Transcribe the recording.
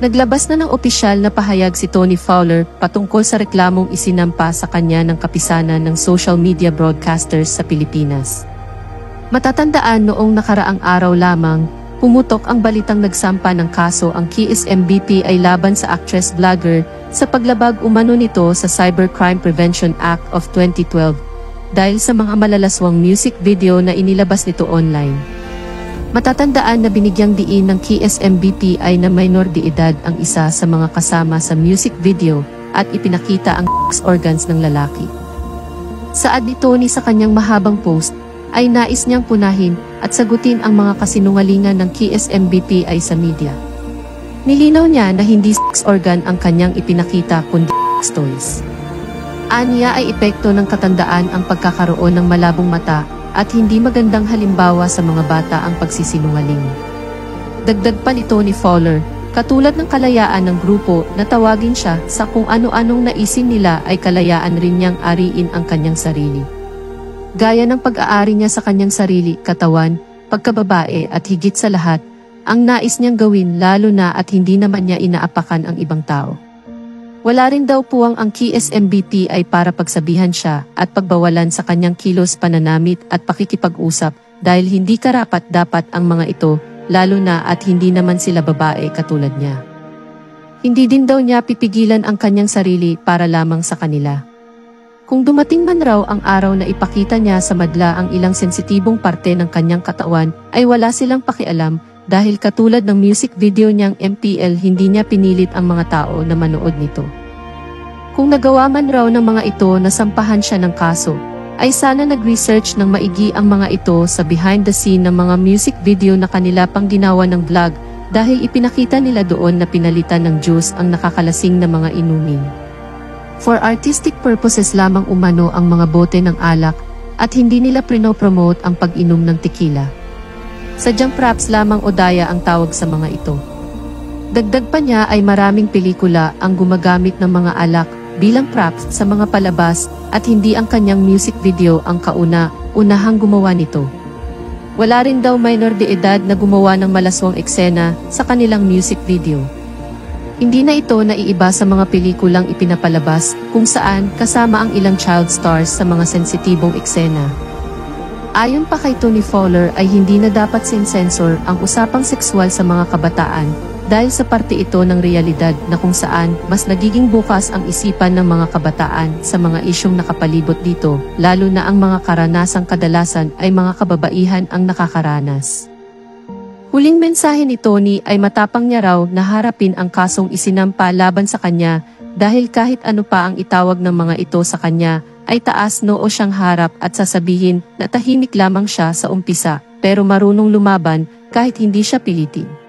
Naglabas na ng opisyal na pahayag si Tony Fowler patungkol sa reklamong isinampa sa kanya ng kapisanan ng social media broadcasters sa Pilipinas. Matatandaan noong nakaraang araw lamang, pumutok ang balitang nagsampa ng kaso ang KSMBP ay laban sa actress-vlogger sa paglabag umano nito sa Cybercrime Prevention Act of 2012 dahil sa mga malalaswang music video na inilabas nito online. Matatandaan na binigyang diin ng KSMBP ay na minor de edad ang isa sa mga kasama sa music video at ipinakita ang sex organs ng lalaki. Saad ni Tony sa kanyang mahabang post, ay nais niyang punahin at sagutin ang mga kasinungalingan ng KSMBP ay sa media. Nilinaw niya na hindi sex organ ang kanyang ipinakita kundi sex toys. Aniya ay epekto ng katandaan ang pagkakaroon ng malabong mata at hindi magandang halimbawa sa mga bata ang pagsisinungaling. Dagdag pa ni Tony Fowler, katulad ng kalayaan ng grupo na tawagin siya sa kung ano-anong naisin nila ay kalayaan rin niyang ariin ang kanyang sarili. Gaya ng pag-aari niya sa kanyang sarili, katawan, pagkababae at higit sa lahat, ang nais niyang gawin lalo na at hindi naman niya inaapakan ang ibang tao. Wala rin daw puwang ang KSMBP ay para pagsabihan siya at pagbawalan sa kanyang kilos pananamit at pakikipag-usap dahil hindi karapat-dapat ang mga ito, lalo na at hindi naman sila babae katulad niya. Hindi din daw niya pipigilan ang kanyang sarili para lamang sa kanila. Kung dumating man raw ang araw na ipakita niya sa madla ang ilang sensitibong parte ng kanyang katawan, ay wala silang pakialam dahil katulad ng music video niyang MPL hindi niya pinilit ang mga tao na manood nito. Kung nagawa man raw ng mga ito na sampahan siya ng kaso, ay sana nag-research ng maigi ang mga ito sa behind the scene ng mga music video na kanila pang ginawa ng vlog dahil ipinakita nila doon na pinalitan ng juice ang nakakalasing na mga inumin. For artistic purposes lamang umano ang mga bote ng alak at hindi nila prinopromote ang pag-inom ng tequila. Sadyang props lamang o daya ang tawag sa mga ito. Dagdag pa niya ay maraming pelikula ang gumagamit ng mga alak bilang props sa mga palabas at hindi ang kanyang music video ang unahang gumawa nito. Wala rin daw minor de edad na gumawa ng malaswang eksena sa kanilang music video. Hindi na ito naiiba sa mga pelikulang ipinapalabas kung saan kasama ang ilang child stars sa mga sensitibong eksena. Ayon pa kay Tony Fowler ay hindi na dapat sinsensor ang usapang sexual sa mga kabataan dahil sa parte ito ng realidad na kung saan mas nagiging bukas ang isipan ng mga kabataan sa mga isyong nakapalibot dito, lalo na ang mga karanasang kadalasan ay mga kababaihan ang nakakaranas. Huling mensahe ni Tony ay matapang niya raw na harapin ang kasong isinampa laban sa kanya dahil kahit ano pa ang itawag ng mga ito sa kanya, ay taas noo siyang harap at sasabihin na tahimik lamang siya sa umpisa pero marunong lumaban kahit hindi siya pilitin.